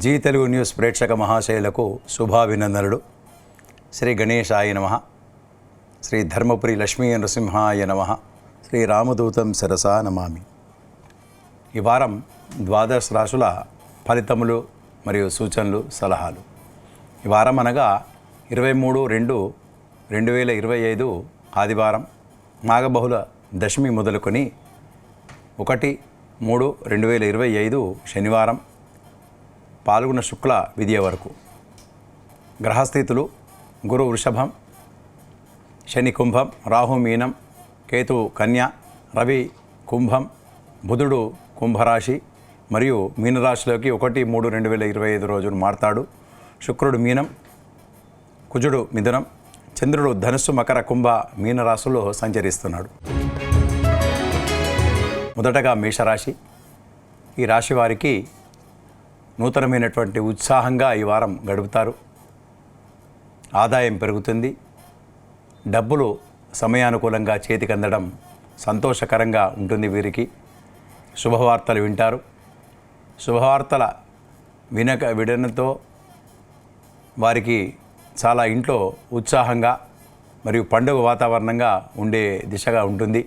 G Telugu news ప్రేక్షక మహాశయులకు శుభాభినందనలు. శ్రీ గణేశాయ నమః. శ్రీ ధర్మపురి లక్ష్మీ నృసింహాయ నమః. శ్రీ రామదూతం శిరసా నమామి. ఈ వారం ద్వాదశ రాశుల ఫలితములు మరియు సూచనలు, సలహాలు. ఈ వారం అనగా 23/2/2025 ఆదివారం, మాఘబహుళ దశమి మొదలుకొని 1/3/2025 శనివారం, పాల్గొన శుక్ల విద్య వరకు. గ్రహస్థితులు: గురు వృషభం, శని కుంభం, రాహు మీనం, కేతు కన్య, రవి కుంభం, బుధుడు కుంభరాశి మరియు మీనరాశిలోకి 1/3/2025 రోజున మారతాడు. శుక్రుడు మీనం, కుజుడు మిథునం, చంద్రుడు ధనుస్సు, మకర, కుంభ, మీనరాశుల్లో సంచరిస్తున్నాడు. మొదటగా మేషరాశి. ఈ రాశి వారికి నూతనమైనటువంటి ఉత్సాహంగా ఈ వారం గడుపుతారు. ఆదాయం పెరుగుతుంది. డబ్బులు సమయానుకూలంగా చేతికి అందడం సంతోషకరంగా ఉంటుంది. వీరికి శుభవార్తలు వింటారు. శుభవార్తల వినడంతో వారికి చాలా ఇంట్లో ఉత్సాహంగా మరియు పండుగ వాతావరణంగా ఉండే దిశగా ఉంటుంది.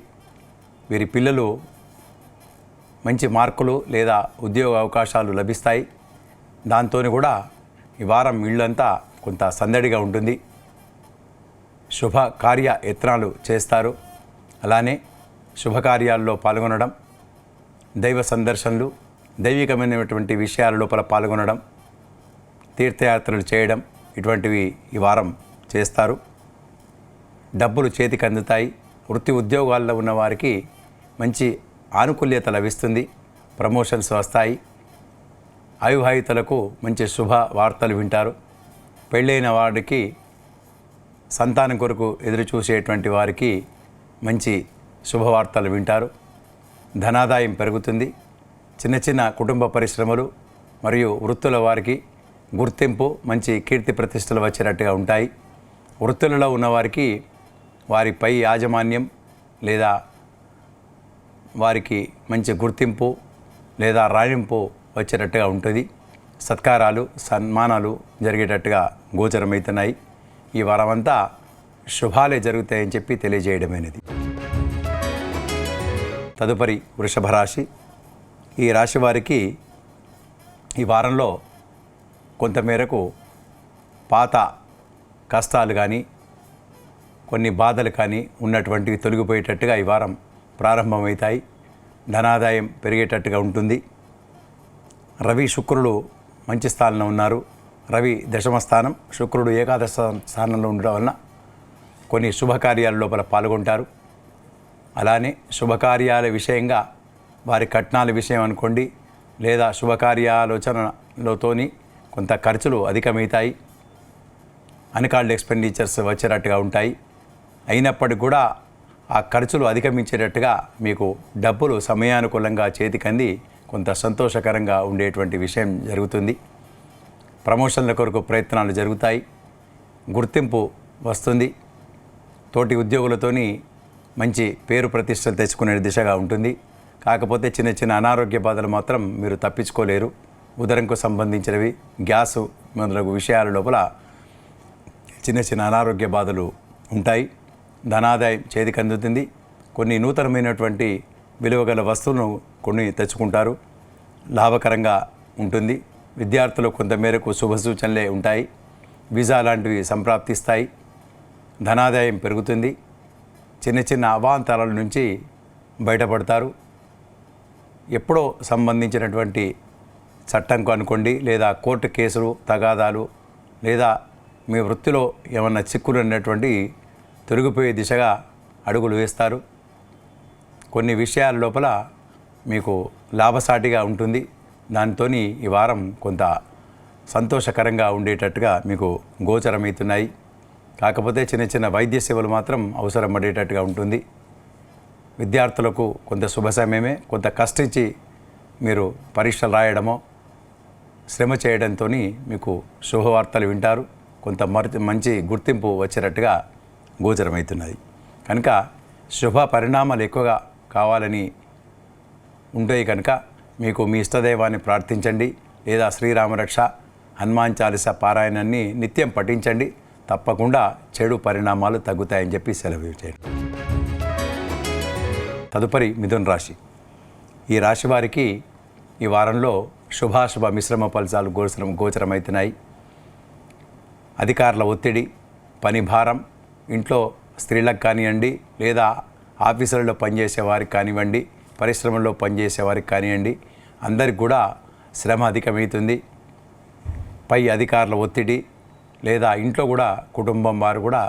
వీరి పిల్లలు మంచి మార్కులు లేదా ఉద్యోగ అవకాశాలు లభిస్తాయి. దాంతో కూడా ఈ వారం ఇళ్ళంతా కొంత సందడిగా ఉంటుంది. శుభ కార్య యత్నాలు చేస్తారు. అలానే శుభకార్యాల్లో పాల్గొనడం, దైవ సందర్శనలు, దైవికమైనటువంటి విషయాల లోపల పాల్గొనడం, తీర్థయాత్రలు చేయడం, ఇటువంటివి ఈ వారం చేస్తారు. డబ్బులు చేతికి అందుతాయి. వృత్తి ఉద్యోగాల్లో ఉన్న వారికి మంచి ఆనుకూల్యత లభిస్తుంది. ప్రమోషన్స్ వస్తాయి. అవివాహితులకు మంచి శుభ వార్తలు వింటారు. పెళ్ళైన వారికి, సంతానం కొరకు ఎదురు చూసేటువంటి వారికి మంచి శుభవార్తలు వింటారు. ధనాదాయం పెరుగుతుంది. చిన్న చిన్న కుటుంబ పరిశ్రమలు మరియు వృత్తుల వారికి గుర్తింపు, మంచి కీర్తి ప్రతిష్టలు వచ్చేటట్టుగా ఉంటాయి. వృత్తులలో ఉన్నవారికి వారి పై యాజమాన్యం లేదా వారికి మంచి గుర్తింపు లేదా రాణింపు వచ్చేటట్టుగా ఉంటుంది. సత్కారాలు, సన్మానాలు జరిగేటట్టుగా గోచరమవుతున్నాయి. ఈ వారమంతా శుభాలే జరుగుతాయని చెప్పి తెలియజేయడమైనది. తదుపరి వృషభ రాశి. ఈ రాశి వారికి ఈ వారంలో కొంతమేరకు పాత కష్టాలు కానీ కొన్ని బాధలు కానీ ఉన్నటువంటివి తొలగిపోయేటట్టుగా ఈ వారం ప్రారంభమవుతాయి. ధనాదాయం పెరిగేటట్టుగా ఉంటుంది. రవి శుక్రుడు మంచి స్థానంలో ఉన్నారు. రవి దశమ స్థానం, శుక్రుడు ఏకాదశ స్థానంలో ఉండడం వలన కొన్ని శుభకార్యాల లోపల పాల్గొంటారు. అలానే శుభకార్యాల విషయంగా వారి కట్నాల విషయం అనుకోండి లేదా శుభకార్యాలోచనలతోని కొంత ఖర్చులు అధికమవుతాయి. అన్కాల్డ్ ఎక్స్పెండిచర్స్ వచ్చేటట్టుగా ఉంటాయి. అయినప్పటికీ కూడా ఆ ఖర్చులు అధిగమించేటట్టుగా మీకు డబ్బులు సమయానుకూలంగా చేతికంది కొంత సంతోషకరంగా ఉండేటువంటి విషయం జరుగుతుంది. ప్రమోషన్ల కొరకు ప్రయత్నాలు జరుగుతాయి. గుర్తింపు వస్తుంది. తోటి ఉద్యోగులతోని మంచి పేరు ప్రతిష్టలు తెచ్చుకునే దిశగా ఉంటుంది. కాకపోతే చిన్న చిన్న అనారోగ్య బాధలు మాత్రం మీరు తప్పించుకోలేరు. ఉదరంకు సంబంధించినవి, గ్యాసు మొదలగు విషయాల లోపల చిన్న చిన్న అనారోగ్య బాధలు ఉంటాయి. ధనాదాయం చేతికి అందుతుంది. కొన్ని నూతనమైనటువంటి విలువగల వస్తువులను కొన్ని తెచ్చుకుంటారు. లాభకరంగా ఉంటుంది. విద్యార్థులు కొంతమేరకు శుభ సూచనలే ఉంటాయి. వీసా లాంటివి సంప్రాప్తిస్తాయి. ధనాదాయం పెరుగుతుంది. చిన్న చిన్న అవాంతరాల నుంచి బయటపడతారు. ఎప్పుడో సంబంధించినటువంటి చట్టంకు అనుకోండి లేదా కోర్టు కేసులు, తగాదాలు లేదా మీ వృత్తిలో ఏమన్నా చిక్కులు ఉన్నటువంటి తొలగిపోయే దిశగా అడుగులు వేస్తారు. కొన్ని విషయాల లోపల మీకు లాభసాటిగా ఉంటుంది. దాంతో ఈ వారం కొంత సంతోషకరంగా ఉండేటట్టుగా మీకు గోచరమవుతున్నాయి. కాకపోతే చిన్న చిన్న వైద్య సేవలు మాత్రం అవసరం పడేటట్టుగా ఉంటుంది. విద్యార్థులకు కొంత శుభ సమయమే. కొంత కష్టించి మీరు పరీక్షలు రాయడమో శ్రమ చేయడంతో మీకు శుభవార్తలు వింటారు. కొంత మంచి గుర్తింపు వచ్చేటట్టుగా గోచరమవుతున్నది. కనుక శుభ పరిణామాలు ఎక్కువగా కావాలని ఉంటాయి. కనుక మీకు మీ ఇష్టదైవాన్ని ప్రార్థించండి. లేదా శ్రీరామరక్ష, హనుమాన్ చాలీస పారాయణాన్ని నిత్యం పఠించండి. తప్పకుండా చెడు పరిణామాలు తగ్గుతాయని చెప్పి సెలవు చేయండి. తదుపరి మిథున రాశి. ఈ రాశి వారికి ఈ వారంలో శుభాశుభ మిశ్రమ ఫలితాలు గోచరమవుతున్నాయి. అధికారుల ఒత్తిడి, పని భారం, ఇంట్లో స్త్రీలకు కానివ్వండి, లేదా ఆఫీసులలో పనిచేసే వారికి కానివ్వండి, పరిశ్రమల్లో పనిచేసే వారికి కానివ్వండి, అందరికి కూడా శ్రమ అధికమవుతుంది. పై అధికారుల ఒత్తిడి లేదా ఇంట్లో కూడా కుటుంబం వారు కూడా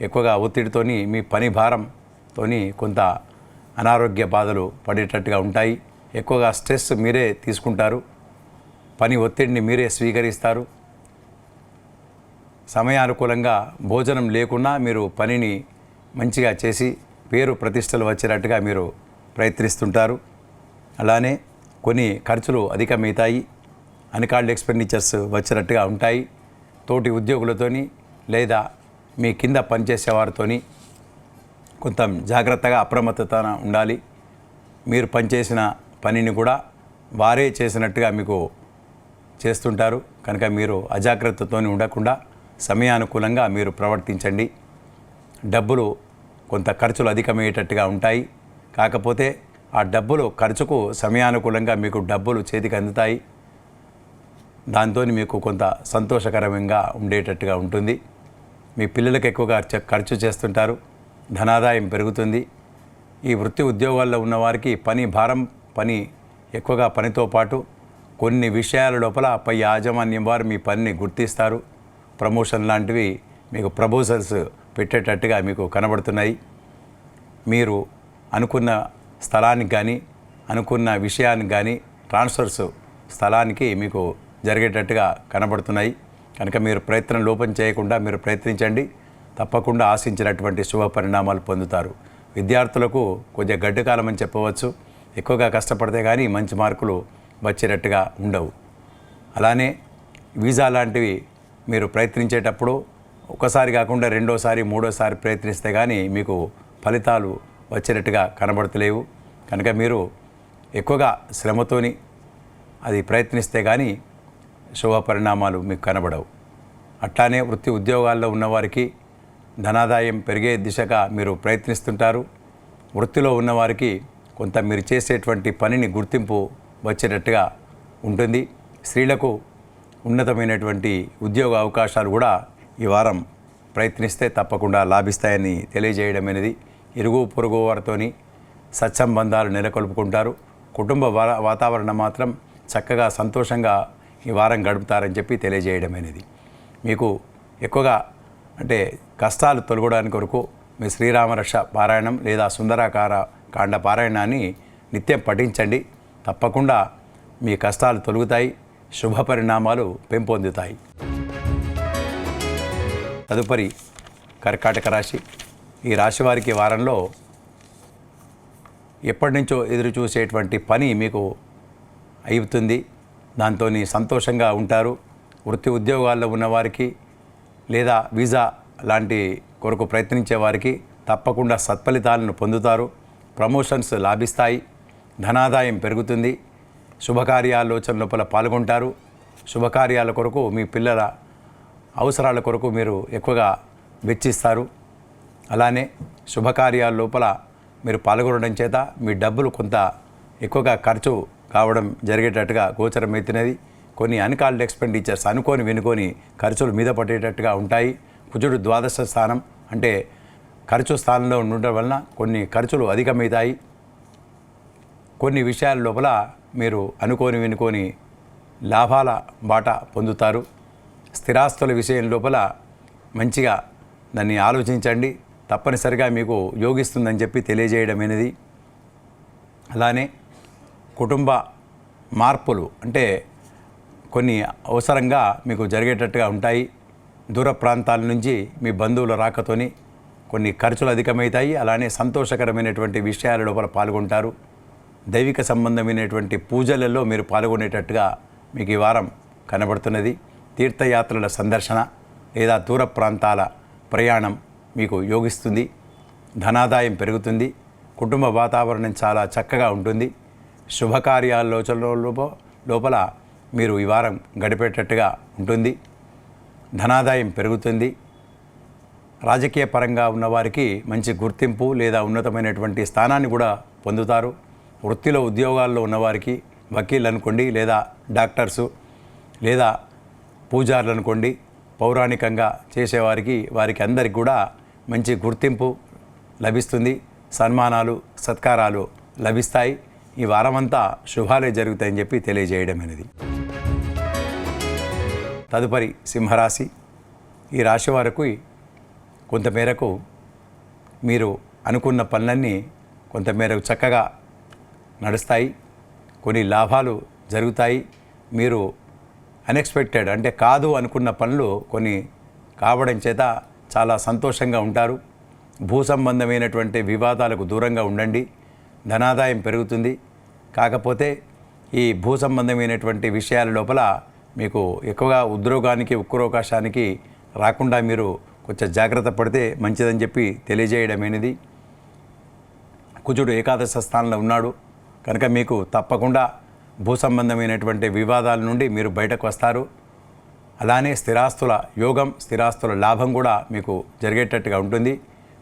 ఎక్కువగా ఒత్తిడితోని మీ పని భారంతోని కొంత అనారోగ్య బాధలు పడేటట్టుగా ఉంటాయి. ఎక్కువగా స్ట్రెస్ మీరే తీసుకుంటారు, పని ఒత్తిడిని మీరే స్వీకరిస్తారు. సమయానుకూలంగా భోజనం లేకున్నా మీరు పనిని మంచిగా చేసి పేరు ప్రతిష్టలు వచ్చేటట్టుగా మీరు ప్రయత్నిస్తుంటారు. అలానే కొన్ని ఖర్చులు అధికమవుతాయి, అన్కాల్డ్ ఎక్స్పెండిచర్స్ వచ్చినట్టుగా ఉంటాయి. తోటి ఉద్యోగులతోని లేదా మీ కింద పనిచేసే వారితోని కొంత జాగ్రత్తగా అప్రమత్తత ఉండాలి. మీరు పనిచేసిన పనిని కూడా వారే చేసినట్టుగా మీకు చేస్తుంటారు కనుక మీరు అజాగ్రత్తతో ఉండకుండా సమయానుకూలంగా మీరు ప్రవర్తించండి. డబ్బులు కొంత ఖర్చులు అధికమయ్యేటట్టుగా ఉంటాయి. కాకపోతే ఆ డబ్బులు ఖర్చుకు సమయానుకూలంగా మీకు డబ్బులు చేతికి అందుతాయి. దాంతో మీకు కొంత సంతోషకరంగా ఉండేటట్టుగా ఉంటుంది. మీ పిల్లలకు ఎక్కువగా ఖర్చు చేస్తుంటారు, ధనాదాయం పెరుగుతుంది. ఈ వృత్తి ఉద్యోగాల్లో ఉన్నవారికి పని భారం, పని ఎక్కువగా పనితో పాటు కొన్ని విషయాల లోపల పై యాజమాన్యం వారు మీ పనిని గుర్తిస్తారు. ప్రమోషన్ లాంటివి మీకు ప్రపోజల్స్ పెట్టేటట్టుగా మీకు కనబడుతున్నాయి. మీరు అనుకున్న స్థలానికి కానీ అనుకున్న విషయానికి కానీ ట్రాన్స్ఫర్స్ స్థలానికి మీకు జరిగేటట్టుగా కనబడుతున్నాయి కనుక మీరు ప్రయత్నం లోపం చేయకుండా మీరు ప్రయత్నించండి. తప్పకుండా ఆశించినటువంటి శుభ పరిణామాలు పొందుతారు. విద్యార్థులకు కొద్దిగా గడ్డు కాలం అని చెప్పవచ్చు. ఎక్కువగా కష్టపడితే కానీ మంచి మార్కులు వచ్చేటట్టుగా ఉండవు. అలానే వీసా లాంటివి మీరు ప్రయత్నించేటప్పుడు ఒకసారి కాకుండా రెండోసారి మూడోసారి ప్రయత్నిస్తే కానీ మీకు ఫలితాలు వచ్చేటట్టుగా కనబడతలేవు కనుక మీరు ఎక్కువగా శ్రమతోని అది ప్రయత్నిస్తే కానీ శుభ పరిణామాలు మీకు కనబడవు. అట్లానే వృత్తి ఉద్యోగాల్లో ఉన్నవారికి ధనాదాయం పెరిగే దిశగా మీరు ప్రయత్నిస్తుంటారు. వృత్తిలో ఉన్నవారికి కొంత మీరు చేసేటువంటి పనిని గుర్తింపు వచ్చేటట్టుగా ఉంటుంది. స్త్రీలకు ఉన్నతమైనటువంటి ఉద్యోగ అవకాశాలు కూడా ఈ వారం ప్రయత్నిస్తే తప్పకుండా లాభిస్తాయని తెలియజేయడం అనేది. ఇరుగు పొరుగు వారితోని సత్సంబంధాలు నెలకొల్పుకుంటారు. కుటుంబ వాతావరణం మాత్రం చక్కగా సంతోషంగా ఈ వారం గడుపుతారని చెప్పి తెలియజేయడం అనేది. మీకు ఎక్కువగా అంటే కష్టాలు తొలగడానికి కొరకు మీ శ్రీరామరక్ష పారాయణం లేదా సుందరాకార కాండ పారాయణాన్ని నిత్యం పఠించండి. తప్పకుండా మీ కష్టాలు తొలగుతాయి, శుభ పరిణామాలు పెంపొందుతాయి. తదుపరి కర్కాటక రాశి. ఈ రాశి వారికి వారంలో ఎప్పటి నుంచో ఎదురు చూసేటువంటి పని మీకు అవుతుంది. దాంతో సంతోషంగా ఉంటారు. వృత్తి ఉద్యోగాల్లో ఉన్నవారికి లేదా వీసా లాంటి కొరకు ప్రయత్నించే వారికి తప్పకుండా సత్ఫలితాలను పొందుతారు. ప్రమోషన్స్ లాభిస్తాయి, ధనాదాయం పెరుగుతుంది. శుభకార్యాలోచన లోపల పాల్గొంటారు. శుభకార్యాల కొరకు మీ పిల్లల అవసరాల కొరకు మీరు ఎక్కువగా వెచ్చిస్తారు. అలానే శుభకార్యాల లోపల మీరు పాల్గొనడం చేత మీ డబ్బులు కొంత ఎక్కువగా ఖర్చు కావడం జరిగేటట్టుగా గోచరమవుతున్నది. కొన్ని అన్కాల్డ్ ఎక్స్పెండిచర్స్ అనుకోని వినుకొని ఖర్చులు మీద పడేటట్టుగా ఉంటాయి. కుజుడు ద్వాదశ స్థానం అంటే ఖర్చు స్థానంలో ఉండటం వలన కొన్ని ఖర్చులు అధికమవుతాయి. కొన్ని విషయాల లోపల మీరు అనుకోని వినుకొని లాభాల బాట పొందుతారు. స్థిరాస్తుల విషయం లోపల మంచిగా దాన్ని ఆలోచించండి, తప్పనిసరిగా మీకు యోగిస్తుందని చెప్పి తెలియజేయడం అనేది. అలానే కుటుంబ మార్పులు అంటే కొన్ని అవసరంగా మీకు జరిగేటట్టుగా ఉంటాయి. దూర ప్రాంతాల నుంచి మీ బంధువుల రాకతోని కొన్ని ఖర్చులు అధికమవుతాయి. అలానే సంతోషకరమైనటువంటి విషయాల లోపల పాల్గొంటారు. దైవిక సంబంధమైనటువంటి పూజలలో మీరు పాల్గొనేటట్టుగా మీకు ఈ వారం కనబడుతున్నది. తీర్థయాత్రల సందర్శన లేదా దూర ప్రాంతాల ప్రయాణం మీకు యోగిస్తుంది. ధనాదాయం పెరుగుతుంది. కుటుంబ వాతావరణం చాలా చక్కగా ఉంటుంది. శుభకార్యాల లోపల మీరు ఈ వారం గడిపేటట్టుగా ఉంటుంది. ధనాదాయం పెరుగుతుంది. రాజకీయ పరంగా ఉన్నవారికి మంచి గుర్తింపు లేదా ఉన్నతమైనటువంటి స్థానాన్ని కూడా పొందుతారు. వృత్తిలో ఉద్యోగాల్లో ఉన్నవారికి వకీల్ అనుకోండి, లేదా డాక్టర్సు, లేదా పూజారులు అనుకోండి, పౌరాణికంగా వారికి అందరికి కూడా మంచి గుర్తింపు లభిస్తుంది. సన్మానాలు, సత్కారాలు లభిస్తాయి. ఈ వారమంతా శుభాలే జరుగుతాయని చెప్పి తెలియజేయడం అనేది. తదుపరి సింహరాశి. ఈ రాశి వారికి కొంతమేరకు మీరు అనుకున్న పనులన్నీ కొంతమేరకు చక్కగా నడుస్తాయి. కొన్ని లాభాలు జరుగుతాయి. మీరు అన్ఎక్స్పెక్టెడ్ అంటే కాదు అనుకున్న పనులు కొన్ని కావడం చేత చాలా సంతోషంగా ఉంటారు. భూ సంబంధమైనటువంటి వివాదాలకు దూరంగా ఉండండి. ధనాదాయం పెరుగుతుంది. కాకపోతే ఈ భూ సంబంధమైనటువంటి విషయాల లోపల మీకు ఎక్కువగా ఉద్యోగానికి ఉక్రోకాశానికి రాకుండా మీరు కొంచెం జాగ్రత్త పడితే మంచిదని చెప్పి తెలియజేయడమైనది. కుజుడు ఏకాదశ స్థానంలో ఉన్నాడు కనుక మీకు తప్పకుండా భూ సంబంధమైనటువంటి వివాదాల నుండి మీరు బయటకు వస్తారు. అలానే స్థిరాస్తుల యోగం, స్థిరాస్తుల లాభం కూడా మీకు జరిగేటట్టుగా ఉంటుంది.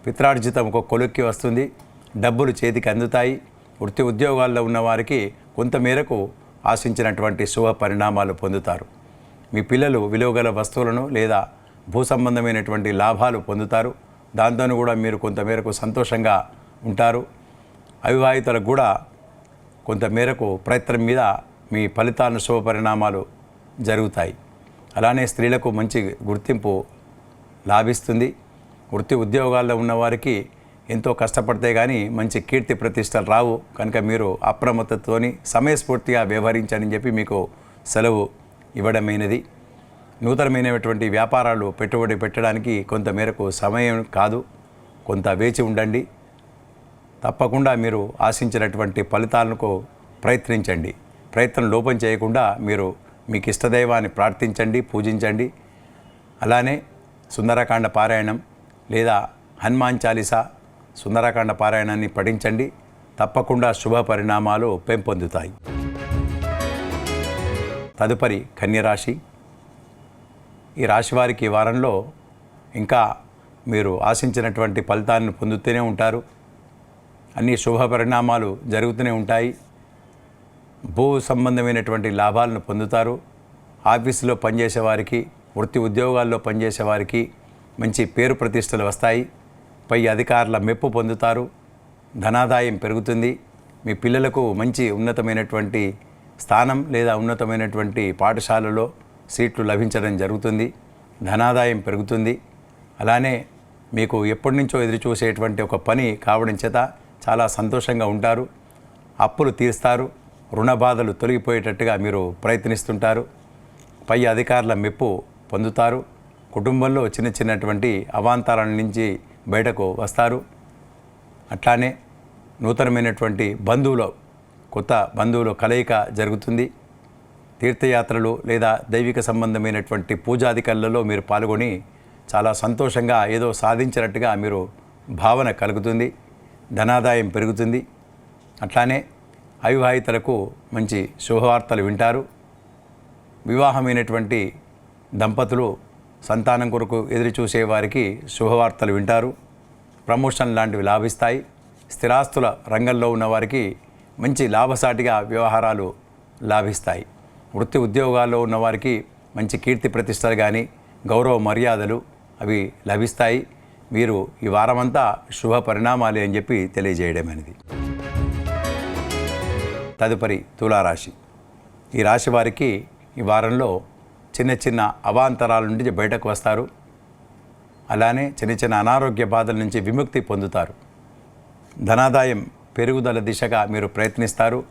పిత్రార్జితం ఒక కొలుక్కి వస్తుంది. డబ్బులు చేతికి అందుతాయి. వృత్తి ఉద్యోగాల్లో ఉన్నవారికి కొంతమేరకు ఆశించినటువంటి శుభ పరిణామాలు పొందుతారు. మీ పిల్లలు విలువగల వస్తువులను లేదా భూ సంబంధమైనటువంటి లాభాలు పొందుతారు. దాంతో కూడా మీరు కొంతమేరకు సంతోషంగా ఉంటారు. అవివాహితులకు కూడా కొంతమేరకు ప్రయత్నం మీద మీ ఫలితాలను శుభ పరిణామాలు జరుగుతాయి. అలానే స్త్రీలకు మంచి గుర్తింపు లాభిస్తుంది. వృత్తి ఉద్యోగాల్లో ఉన్నవారికి ఎంతో కష్టపడితే కానీ మంచి కీర్తి ప్రతిష్టలు రావు కనుక మీరు అప్రమత్తతోని సమయస్ఫూర్తిగా వ్యవహరించని చెప్పి మీకు సెలవు ఇవ్వడమైనది. నూతనమైనటువంటి వ్యాపారాలు పెట్టుబడి పెట్టడానికి కొంతమేరకు సమయం కాదు, కొంత వేచి ఉండండి. తప్పకుండా మీరు ఆశించినటువంటి ఫలితాలకు ప్రయత్నించండి. ప్రయత్నం లోపం చేయకుండా మీరు మీకు ఇష్టదైవాన్ని ప్రార్థించండి, పూజించండి. అలానే సుందరకాండ పారాయణం లేదా హనుమాన్ చాలీసా సుందరకాండ పారాయణాన్ని పఠించండి. తప్పకుండా శుభ పరిణామాలు పెంపొందుతాయి. తదుపరి కన్యరాశి. ఈ రాశి వారికి ఈ వారంలో ఇంకా మీరు ఆశించినటువంటి ఫలితాలను పొందుతూనే ఉంటారు. అన్ని శుభ పరిణామాలు జరుగుతూనే ఉంటాయి. భూ సంబంధమైనటువంటి లాభాలను పొందుతారు. ఆఫీసులో పనిచేసేవారికి, వృత్తి ఉద్యోగాల్లో పనిచేసేవారికి మంచి పేరు ప్రతిష్టలు వస్తాయి. పై అధికారుల మెప్పు పొందుతారు. ధనాదాయం పెరుగుతుంది. మీ పిల్లలకు మంచి ఉన్నతమైనటువంటి స్థానం లేదా ఉన్నతమైనటువంటి పాఠశాలలో సీట్లు లభించడం జరుగుతుంది. ధనాదాయం పెరుగుతుంది. అలానే మీకు ఎప్పటి నుంచో ఎదురు చూసేటువంటి ఒక పని కావడం చేత చాలా సంతోషంగా ఉంటారు. అప్పులు తీరుస్తారు. రుణ బాధలు తొలగిపోయేటట్టుగా మీరు ప్రయత్నిస్తుంటారు. పై అధికారుల మెప్పు పొందుతారు. కుటుంబంలో చిన్నటువంటి అవాంతరాల నుంచి బయటకు వస్తారు. అట్లానే నూతనమైనటువంటి కొత్త బంధువుల కలయిక జరుగుతుంది. తీర్థయాత్రలు లేదా దైవిక సంబంధమైనటువంటి పూజాధికారులలో మీరు పాల్గొని చాలా సంతోషంగా ఏదో సాధించినట్టుగా మీరు భావన కలుగుతుంది. ధనాదాయం పెరుగుతుంది. అట్లానే అవివాహితులకు మంచి శుభవార్తలు వింటారు. వివాహమైనటువంటి దంపతులు సంతానం కొరకు ఎదురు చూసేవారికి శుభవార్తలు వింటారు. ప్రమోషన్ లాంటివి లాభిస్తాయి. స్థిరాస్తుల రంగంలో ఉన్నవారికి మంచి లాభసాటిగా వ్యవహారాలు లాభిస్తాయి. వృత్తి ఉద్యోగాల్లో ఉన్నవారికి మంచి కీర్తి ప్రతిష్టలు కానీ గౌరవ మర్యాదలు అవి లభిస్తాయి. వీరు ఈ వారమంతా శుభ పరిణామాలే అని చెప్పి తెలియజేయడం అనేది. తదుపరి తులారాశి. ఈ రాశి వారికి ఈ వారంలో చిన్న అవాంతరాల నుండి బయటకు వస్తారు. అలానే చిన్న అనారోగ్య బాధల నుంచి విముక్తి పొందుతారు. ధనాదాయం పెరుగుదల దిశగా మీరు ప్రయత్నిస్తారు.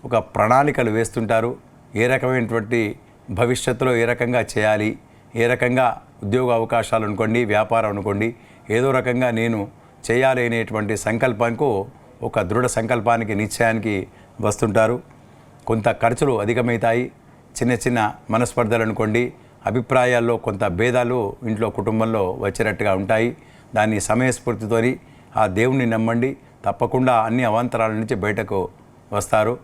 ఒక ప్రణాళికలు వేస్తుంటారు. ఏ రకమైనటువంటి భవిష్యత్తులో ఏ రకంగా చేయాలి, ఏ రకంగా ఉద్యోగ అవకాశాలు అనుకోండి, వ్యాపారం అనుకోండి, ఏదో రకంగా నేను చేయాలి అనేటువంటి సంకల్పానికి ఒక దృఢ సంకల్పానికి నిశ్చయానికి వస్తుంటారు. కొంత ఖర్చులు అధికమవుతాయి. చిన్న మనస్పర్ధలు అనుకోండి, అభిప్రాయాల్లో కొంత భేదాలు ఇంట్లో కుటుంబంలో వచ్చినట్టుగా ఉంటాయి. దాన్ని సమయస్ఫూర్తితోని ఆ దేవుణ్ణి నమ్మండి. తప్పకుండా అన్ని అవాంతరాల నుంచి బయటకు వస్తారు.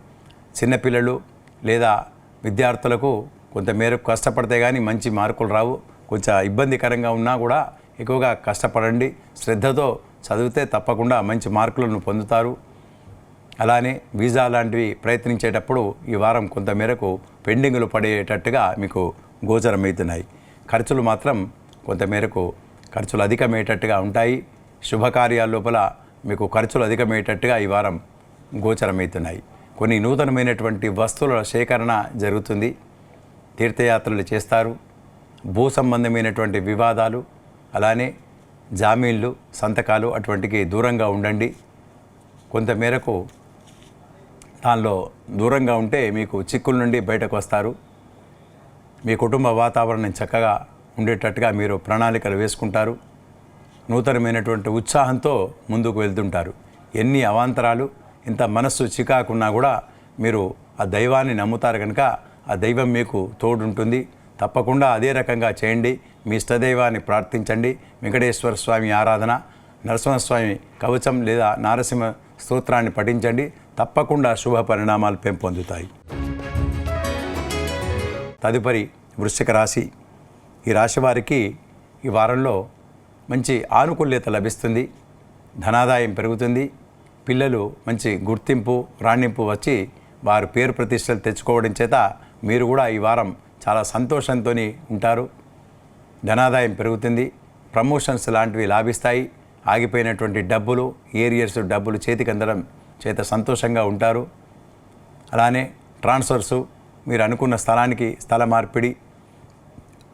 చిన్నపిల్లలు లేదా విద్యార్థులకు కొంతమేరకు కష్టపడితే కానీ మంచి మార్కులు రావు. కొంచెం ఇబ్బందికరంగా ఉన్నా కూడా ఎక్కువగా కష్టపడండి. శ్రద్ధతో చదివితే తప్పకుండా మంచి మార్కులను పొందుతారు. అలానే వీసా లాంటివి ప్రయత్నించేటప్పుడు ఈ వారం కొంతమేరకు పెండింగులు పడేటట్టుగా మీకు గోచరమవుతున్నాయి. ఖర్చులు మాత్రం కొంతమేరకు ఖర్చులు అధికమయ్యేటట్టుగా ఉంటాయి. శుభకార్యాల లోపల మీకు ఖర్చులు అధికమయ్యేటట్టుగా ఈ వారం గోచరమవుతున్నాయి. కొన్ని నూతనమైనటువంటి వస్తువుల సేకరణ జరుగుతుంది. తీర్థయాత్రలు చేస్తారు. భూ సంబంధమైనటువంటి వివాదాలు, అలానే జామీన్లు, సంతకాలు అటువంటికి దూరంగా ఉండండి. కొంతమేరకు దానిలో దూరంగా ఉంటే మీకు చిక్కుల నుండి బయటకు వస్తారు. మీ కుటుంబ వాతావరణం చక్కగా ఉండేటట్టుగా మీరు ప్రణాళికలు వేసుకుంటారు. నూతనమైనటువంటి ఉత్సాహంతో ముందుకు వెళ్తుంటారు. ఎన్ని అవాంతరాలు, ఇంత మనస్సు చికాకున్నా కూడా మీరు ఆ దైవాన్ని నమ్ముతారు కనుక ఆ దైవం మీకు తోడుంటుంది. తప్పకుండా అదే రకంగా చేయండి. మీ ఇష్టదైవాన్ని ప్రార్థించండి. వెంకటేశ్వర స్వామి ఆరాధన, నరసింహస్వామి కవచం లేదా నారసింహ స్తోత్రాన్ని పఠించండి. తప్పకుండా శుభ పరిణామాలు పెంపొందుతాయి. తదుపరి వృశ్చిక రాశి. ఈ రాశి వారికి ఈ వారంలో మంచి ఆనుకూల్యత లభిస్తుంది. ధనాదాయం పెరుగుతుంది. పిల్లలు మంచి గుర్తింపు, రాణింపు వచ్చి వారు పేరు ప్రతిష్టలు తెచ్చుకోవడం చేత మీరు కూడా ఈ వారం చాలా సంతోషంతో ఉంటారు. ధనాదాయం పెరుగుతుంది. ప్రమోషన్స్ లాంటివి లాభిస్తాయి. ఆగిపోయినటువంటి డబ్బులు, ఏరియర్స్ డబ్బులు చేతికి అందడం చేత సంతోషంగా ఉంటారు. అలానే ట్రాన్స్ఫర్సు, మీరు అనుకున్న స్థలానికి స్థల మార్పిడి,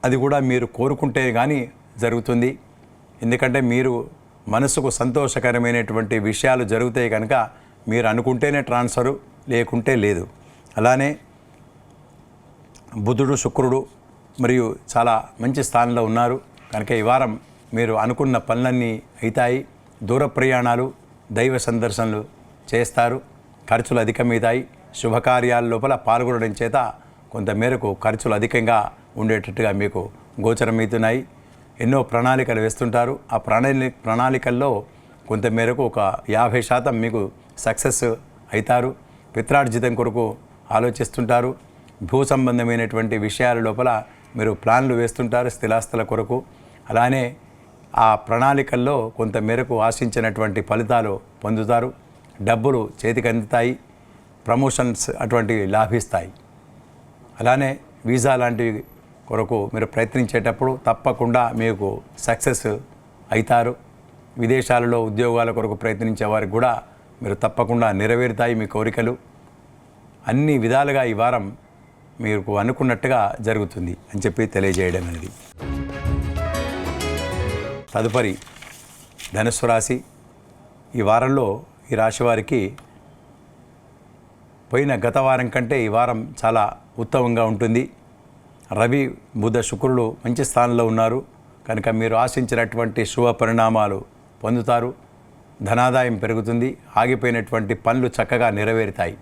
అది కూడా మీరు కోరుకుంటే కానీ జరుగుతుంది. ఎందుకంటే మీరు మనసుకు సంతోషకరమైనటువంటి విషయాలు జరుగుతాయి కనుక మీరు అనుకుంటేనే ట్రాన్స్ఫరు, లేకుంటే లేదు. అలానే బుధుడు, శుక్రుడు మరియు చాలా మంచి స్థానంలో ఉన్నారు కనుక ఈ వారం మీరు అనుకున్న పనులన్నీ అవుతాయి. దూర ప్రయాణాలు, దైవ సందర్శనలు చేస్తారు. ఖర్చులు అధికమవుతాయి. శుభకార్యాల లోపల పాల్గొనడం చేత కొంతమేరకు ఖర్చులు అధికంగా ఉండేటట్టుగా మీకు గోచరమవుతున్నాయి. ఎన్నో ప్రణాళికలు వేస్తుంటారు. ఆ ప్రణాళికల్లో కొంతమేరకు ఒక 50% మీకు సక్సెస్ అవుతారు. పిత్రార్జితం కొరకు ఆలోచిస్తుంటారు. భూ సంబంధమైనటువంటి విషయాల లోపల మీరు ప్లాన్లు వేస్తుంటారు స్థిరాస్తుల కొరకు. అలానే ఆ ప్రణాళికల్లో కొంతమేరకు ఆశించినటువంటి ఫలితాలు పొందుతారు. డబ్బులు చేతికి అందుతాయి. ప్రమోషన్స్ అటువంటివి లాభిస్తాయి. అలానే వీసా లాంటివి కొరకు మీరు ప్రయత్నించేటప్పుడు తప్పకుండా మీకు సక్సెస్ అవుతారు. విదేశాలలో ఉద్యోగాల కొరకు ప్రయత్నించే వారికి కూడా మీరు తప్పకుండా నెరవేరుతాయి మీ కోరికలు. అన్ని విధాలుగా ఈ వారం మీకు అనుకున్నట్టుగా జరుగుతుంది అని చెప్పి తెలియజేయడం అనేది. తదుపరి ధనుస్సు రాశి. ఈ వారంలో ఈ రాశి వారికి పోయిన గత వారం కంటే ఈ వారం చాలా ఉత్తమంగా ఉంటుంది. రవి, బుధ, శుక్రులు మంచి స్థానంలో ఉన్నారు కనుక మీరు ఆశించినటువంటి శుభ పరిణామాలు పొందుతారు. ధనాదాయం పెరుగుతుంది. ఆగిపోయినటువంటి పనులు చక్కగా నెరవేరుతాయి.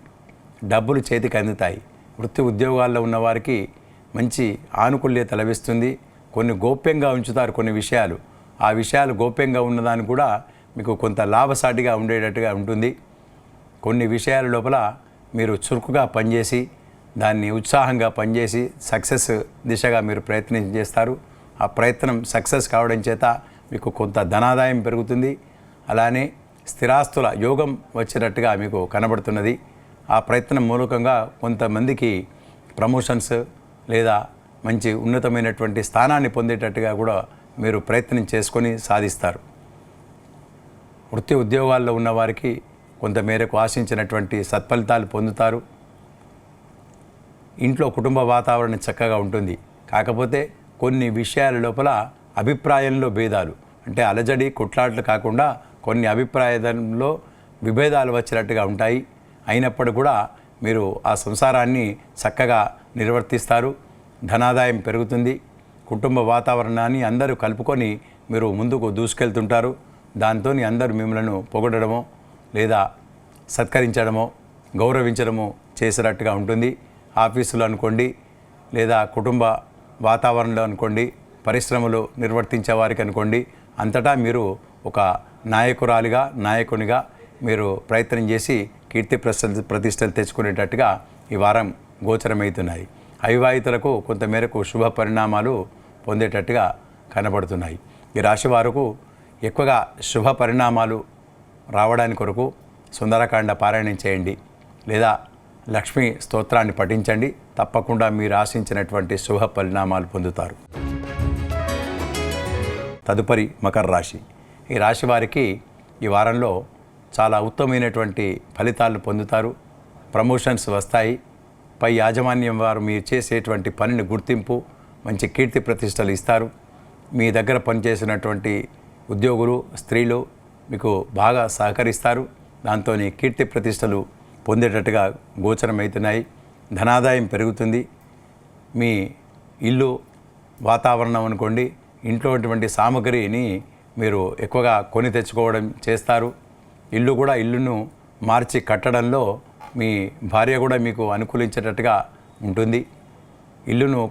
డబ్బులు చేతికి అందుతాయి. వృత్తి ఉద్యోగాల్లో ఉన్నవారికి మంచి ఆనుకూల్యత లభిస్తుంది. కొన్ని గోప్యంగా ఉంచుతారు కొన్ని విషయాలు. ఆ విషయాలు గోప్యంగా ఉన్నదాన్ని కూడా మీకు కొంత లాభసాటిగా ఉండేటట్టుగా ఉంటుంది. కొన్ని విషయాల లోపల మీరు చురుకుగా పనిచేసి దాన్ని ఉత్సాహంగా పనిచేసి సక్సెస్ దిశగా మీరు ప్రయత్నం చేస్తారు. ఆ ప్రయత్నం సక్సెస్ కావడం చేత మీకు కొంత ధనాదాయం పెరుగుతుంది. అలానే స్థిరాస్తుల యోగం వచ్చినట్టుగా మీకు కనబడుతున్నది. ఆ ప్రయత్నం మూలకంగా కొంతమందికి ప్రమోషన్స్ లేదా మంచి ఉన్నతమైనటువంటి స్థానాన్ని పొందేటట్టుగా కూడా మీరు ప్రయత్నం చేసుకొని సాధిస్తారు. వృత్తి ఉద్యోగాల్లో ఉన్నవారికి కొంతమేరకు ఆశించినటువంటి సత్ఫలితాలు పొందుతారు. ఇంట్లో కుటుంబ వాతావరణం చక్కగా ఉంటుంది. కాకపోతే కొన్ని విషయాల లోపల అభిప్రాయంలో భేదాలు, అంటే అలజడి కొట్లాట్లు కాకుండా కొన్ని అభిప్రాయంలో విభేదాలు వచ్చినట్టుగా ఉంటాయి. అయినప్పుడు కూడా మీరు ఆ సంసారాన్ని చక్కగా నిర్వర్తిస్తారు. ధనాదాయం పెరుగుతుంది. కుటుంబ వాతావరణాన్ని అందరూ కలుపుకొని మీరు ముందుకు దూసుకెళ్తుంటారు. దాంతో అందరూ మిమ్మల్ని పొగడమో లేదా సత్కరించడమో గౌరవించడమో చేసినట్టుగా ఉంటుంది. ఆఫీసులో అనుకోండి లేదా కుటుంబ వాతావరణంలో అనుకోండి, పరిశ్రమలు నిర్వర్తించే వారికి అనుకోండి, అంతటా మీరు ఒక నాయకురాలిగా నాయకునిగా మీరు ప్రయత్నం చేసి కీర్తి ప్రతిష్టలు తెచ్చుకునేటట్టుగా ఈ వారం గోచరమవుతున్నాయి. అవివాహితులకు కొంతమేరకు శుభ పరిణామాలు పొందేటట్టుగా కనబడుతున్నాయి. ఈ రాశి వారికి ఎక్కువగా శుభ పరిణామాలు రావడానికి కొరకు సుందరకాండ పారాయణం చేయండి లేదా లక్ష్మీ స్తోత్రాన్ని పఠించండి. తప్పకుండా మీరు ఆశించినటువంటి శుభ పరిణామాలు పొందుతారు. తదుపరి మకర రాశి. ఈ రాశి వారికి ఈ వారంలో చాలా ఉత్తమమైనటువంటి ఫలితాలను పొందుతారు. ప్రమోషన్స్ వస్తాయి. పై యాజమాన్యం వారు మీరు చేసేటువంటి పనిని గుర్తింపు, మంచి కీర్తి ప్రతిష్టలు ఇస్తారు. మీ దగ్గర పనిచేసినటువంటి ఉద్యోగులు, స్త్రీలు మీకు బాగా సహకరిస్తారు. దాంతో కీర్తి ప్రతిష్టలు పొందేటట్టుగా గోచరమవుతున్నాయి. ధనాదాయం పెరుగుతుంది. మీ ఇల్లు వాతావరణం అనుకోండి, ఇంట్లో ఉన్నటువంటి సామగ్రిని మీరు ఎక్కువగా కొని తెచ్చుకోవడం చేస్తారు. ఇల్లును మార్చి కట్టడంలో మీ భార్య కూడా మీకు అనుకూలించేటట్టుగా ఉంటుంది. ఇల్లును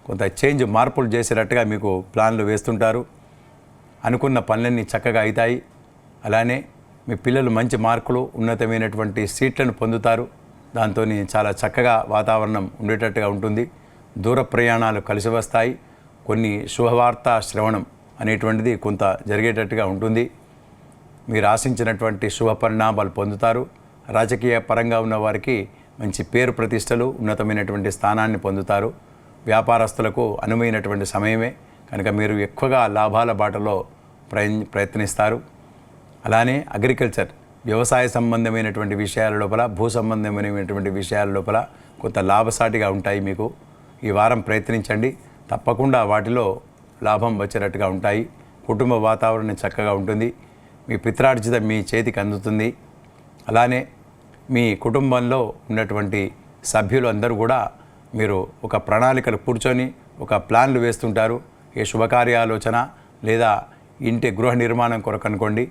కొంత చేంజ్ మార్పులు చేసేటట్టుగా మీకు ప్లాన్లు వేస్తుంటారు. అనుకున్న పనులన్నీ చక్కగా అవుతాయి. అలానే మీ పిల్లలు మంచి మార్కులు, ఉన్నతమైనటువంటి సీట్లను పొందుతారు. దాంతో చాలా చక్కగా వాతావరణం ఉండేటట్టుగా ఉంటుంది. దూర ప్రయాణాలు కలిసి వస్తాయి. కొన్ని శుభవార్త శ్రవణం అనేటువంటిది కొంత జరిగేటట్టుగా ఉంటుంది. మీరు ఆశించినటువంటి శుభ పరిణామాలు పొందుతారు. రాజకీయ పరంగా ఉన్న వారికి మంచి పేరు ప్రతిష్టలు, ఉన్నతమైనటువంటి స్థానాన్ని పొందుతారు. వ్యాపారస్తులకు అనువైనటువంటి సమయమే కనుక మీరు ఎక్కువగా లాభాల బాటలో ప్రయత్నిస్తారు. అలానే అగ్రికల్చర్, వ్యవసాయ సంబంధమైనటువంటి విషయాల లోపల, భూ సంబంధమైనటువంటి విషయాల లోపల కొంత లాభసాటిగా ఉంటాయి. మీకు ఈ వారం ప్రయత్నించండి. తప్పకుండా వాటిలో లాభం వచ్చేటట్టుగా ఉంటాయి. కుటుంబ వాతావరణం చక్కగా ఉంటుంది. మీ పిత్రార్జితం మీ చేతికి అందుతుంది. అలానే మీ కుటుంబంలో ఉన్నటువంటి సభ్యులు అందరూ కూడా మీరు ఒక ప్రణాళికలు కూర్చొని ఒక ప్లాన్లు వేస్తుంటారు. ఏ శుభకార్యాలోచన లేదా ఇంటి గృహ నిర్మాణం కొరకు అనుకోండి,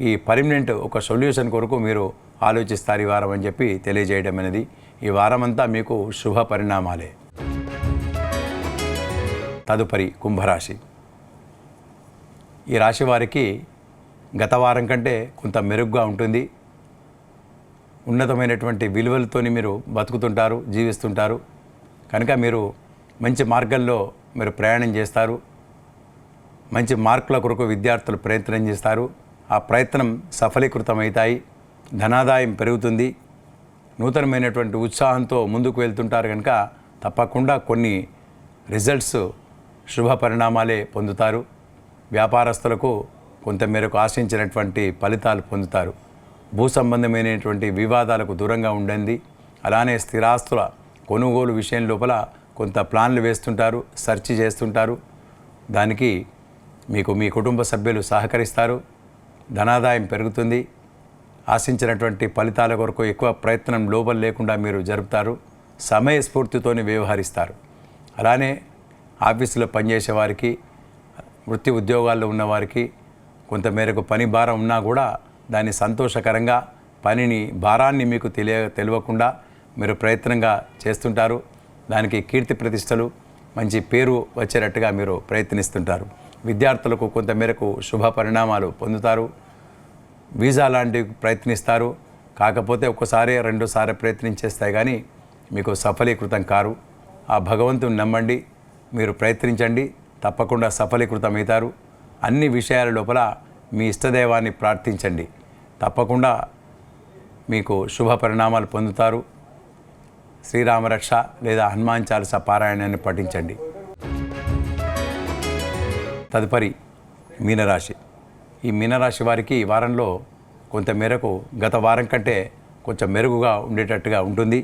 ఈ పర్మనెంట్ ఒక సొల్యూషన్ కొరకు మీరు ఆలోచిస్తారు ఈ వారం అని చెప్పి తెలియజేయడం అనేది. ఈ వారమంతా మీకు శుభ పరిణామాలే. తదుపరి కుంభరాశి. ఈ రాశి వారికి గత వారం కంటే కొంత మెరుగ్గా ఉంటుంది. ఉన్నతమైనటువంటి విలువలతో మీరు బతుకుతుంటారు, జీవిస్తుంటారు. కనుక మీరు మంచి మార్గంలో మీరు ప్రయాణం చేస్తారు. మంచి మార్కుల కొరకు విద్యార్థులు ప్రయత్నం చేస్తారు. ఆ ప్రయత్నం సఫలీకృతమవుతాయి. ధనాదాయం పెరుగుతుంది. నూతనమైనటువంటి ఉత్సాహంతో ముందుకు వెళ్తుంటారు. కనుక తప్పకుండా కొన్ని రిజల్ట్స్, శుభ పరిణామాలే పొందుతారు. వ్యాపారస్తులకు కొంతమేరకు ఆశించినటువంటి ఫలితాలు పొందుతారు. భూ సంబంధమైనటువంటి వివాదాలకు దూరంగా ఉండండి. అలానే స్థిరాస్తుల కొనుగోలు విషయం లోపల కొంత ప్లాన్లు వేస్తుంటారు, సెర్చ్ చేస్తుంటారు. దానికి మీకు మీ కుటుంబ సభ్యులు సహకరిస్తారు. ధనాదాయం పెరుగుతుంది. ఆశించినటువంటి ఫలితాల కొరకు ఎక్కువ ప్రయత్నం లోపల లేకుండా మీరు జరుపుతారు. సమయస్ఫూర్తితోని వ్యవహరిస్తారు. అలానే ఆఫీసులో పనిచేసే వారికి, వృత్తి ఉద్యోగాల్లో ఉన్నవారికి కొంతమేరకు పని భారం ఉన్నా కూడా దాన్ని సంతోషకరంగా భారాన్ని మీకు తెలియకుండా మీరు ప్రయత్నంగా చేస్తుంటారు. దానికి కీర్తి ప్రతిష్టలు, మంచి పేరు వచ్చేటట్టుగా మీరు ప్రయత్నిస్తుంటారు. విద్యార్థులకు కొంతమేరకు శుభ పరిణామాలు పొందుతారు. వీసా లాంటివి ప్రయత్నిస్తారు. కాకపోతే ఒక్కసారి రెండోసారి ప్రయత్నించేస్తాయి కానీ మీకు సఫలీకృతం కారు. ఆ భగవంతుని నమ్మండి, మీరు ప్రయత్నించండి, తప్పకుండా సఫలీకృతమవుతారు. అన్ని విషయాల లోపల మీ ఇష్టదైవాన్ని ప్రార్థించండి. తప్పకుండా మీకు శుభ పరిణామాలు పొందుతారు. శ్రీరామరక్ష లేదా హనుమాన్ చాలీసా పారాయణాన్ని పఠించండి. తదుపరి మీనరాశి. ఈ మీనరాశి వారికి ఈ వారంలో కొంతమేరకు గత వారం కంటే కొంచెం మెరుగుగా ఉండేటట్టుగా ఉంటుంది.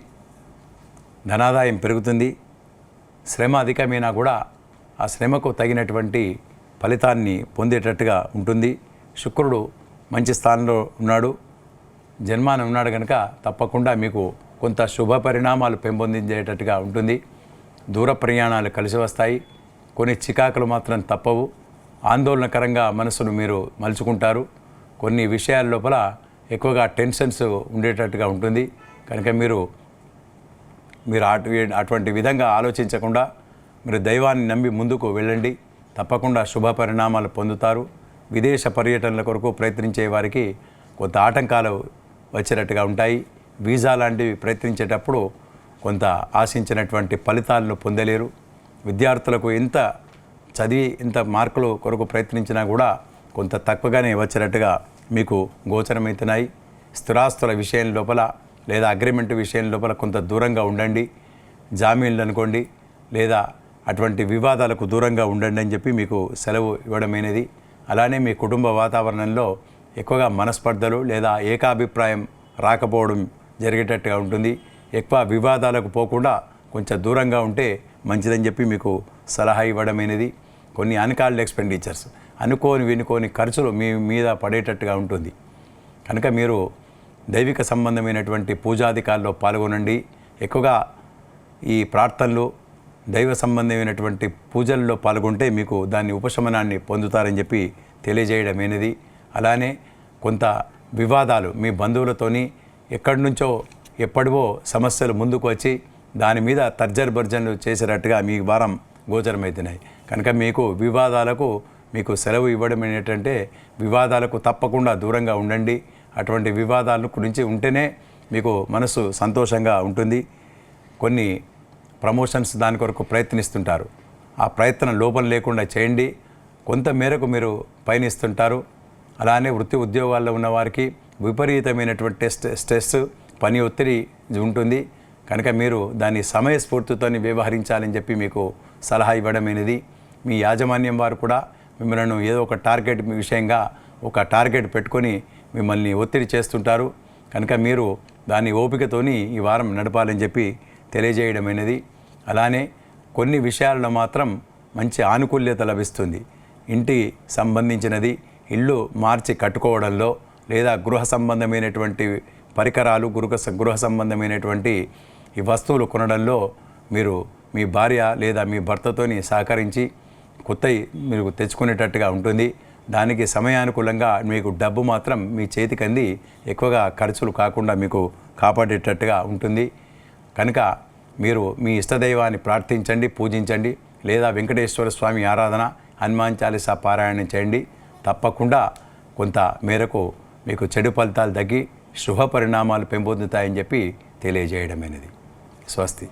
ధనాదాయం పెరుగుతుంది. శ్రమ అధికమైనా కూడా ఆ శ్రమకు తగినటువంటి ఫలితాన్ని పొందేటట్టుగా ఉంటుంది. శుక్రుడు మంచి స్థానంలో ఉన్నాడు, జన్మాన ఉన్నాడు కనుక తప్పకుండా మీకు కొంత శుభ పరిణామాలు పెంపొందించేటట్టుగా ఉంటుంది. దూర ప్రయాణాలు కలిసి వస్తాయి. కొన్ని చికాకులు మాత్రం తప్పవు. ఆందోళనకరంగా మనసును మీరు మలుచుకుంటారు. కొన్ని విషయాల లోపల ఎక్కువగా టెన్షన్స్ ఉండేటట్టుగా ఉంటుంది. కనుక మీరు అటువంటి విధంగా ఆలోచించకుండా మీరు దైవాన్ని నమ్మి ముందుకు వెళ్ళండి. తప్పకుండా శుభ పరిణామాలు పొందుతారు. విదేశ పర్యటనల కొరకు ప్రయత్నించే వారికి కొంత ఆటంకాలు వచ్చేటట్టుగా ఉంటాయి. వీసా లాంటివి ప్రయత్నించేటప్పుడు కొంత ఆశించినటువంటి ఫలితాలను పొందలేరు. విద్యార్థులకు ఎంత చదివి ఇంత మార్కులు కొరకు ప్రయత్నించినా కూడా కొంత తక్కువగానే వచ్చినట్టుగా మీకు గోచరమవుతున్నాయి. స్థిరాస్తుల విషయం లోపల లేదా అగ్రిమెంట్ విషయం లోపల కొంత దూరంగా ఉండండి. జామీన్లు అనుకోండి లేదా అటువంటి వివాదాలకు దూరంగా ఉండండి అని చెప్పి మీకు సెలవు ఇవ్వడమైనది. అలానే మీ కుటుంబ వాతావరణంలో ఎక్కువగా మనస్పర్ధలు లేదా ఏకాభిప్రాయం రాకపోవడం జరిగేటట్టుగా ఉంటుంది. ఎక్కువ వివాదాలకు పోకుండా కొంచెం దూరంగా ఉంటే మంచిదని చెప్పి మీకు సలహా ఇవ్వడమైనది. కొన్ని అన్కాల్డ్ ఎక్స్పెండిచర్స్, వినుకోని ఖర్చులు మీ మీద పడేటట్టుగా ఉంటుంది. కనుక మీరు దైవిక సంబంధమైనటువంటి పూజాధికాల్లో పాల్గొనండి. ఎక్కువగా ఈ ప్రార్థనలు దైవ సంబంధమైనటువంటి పూజల్లో పాల్గొంటే మీకు దాన్ని ఉపశమనాన్ని పొందుతారని చెప్పి తెలియజేయడమైనది. అలానే కొంత వివాదాలు మీ బంధువులతోని ఎక్కడి నుంచో ఎప్పటివో సమస్యలు ముందుకు వచ్చి దాని మీద తర్జన భర్జనలు చేసేటట్టుగా మీ వారం గోచరమవుతున్నాయి. కనుక మీకు వివాదాలకు మీకు సెలవు ఇవ్వడం ఏంటంటే వివాదాలకు తప్పకుండా దూరంగా ఉండండి. అటువంటి వివాదాల గురించి ఉంటేనే మీకు మనసు సంతోషంగా ఉంటుంది. కొన్ని ప్రమోషన్స్ దాని కొరకు ప్రయత్నిస్తుంటారు. ఆ ప్రయత్నం లోపం లేకుండా చేయండి. కొంత మేరకు మీరు పయనిస్తుంటారు. అలానే వృత్తి ఉద్యోగాల్లో ఉన్నవారికి విపరీతమైనటువంటి స్ట్రెస్ పని ఒత్తిడి ఉంటుంది. కనుక మీరు దాన్ని సమయస్ఫూర్తితో వ్యవహరించాలని చెప్పి మీకు సలహా ఇవ్వడమైనది. మీ యాజమాన్యం వారు కూడా మిమ్మల్ని ఏదో ఒక టార్గెట్ విషయంగా ఒక టార్గెట్ పెట్టుకొని మిమ్మల్ని ఒత్తిడి చేస్తుంటారు. కనుక మీరు దాన్ని ఓపికతోని ఈ వారం నడపాలని చెప్పి తెలియజేయడమైనది. అలానే కొన్ని విషయాల్లో మాత్రం మంచి ఆనుకూల్యత లభిస్తుంది. ఇంటి సంబంధించినది ఇల్లు మార్చి కట్టుకోవడంలో లేదా గృహ సంబంధమైనటువంటి పరికరాలు గృహ సంబంధమైనటువంటి ఈ వస్తువులు కొనడంలో మీరు మీ భార్య లేదా మీ భర్తతోని సహకరించి కొత్తవి మీరు తెచ్చుకునేటట్టుగా ఉంటుంది. దానికి సమయానుకూలంగా మీకు డబ్బు మాత్రం మీ చేతికి అంది ఎక్కువగా ఖర్చులు కాకుండా మీకు కాపాడేటట్టుగా ఉంటుంది. కనుక మీరు మీ ఇష్టదైవాన్ని ప్రార్థించండి, పూజించండి. లేదా వెంకటేశ్వర స్వామి ఆరాధన, హనుమాన్ చాలీసా పారాయణం చేయండి. తప్పకుండా కొంత మేరకు మీకు చెడు ఫలితాలు తగ్గి శుభ పరిణామాలు పెంపొందుతాయని చెప్పి తెలియజేయడమైనది. స్వస్తి.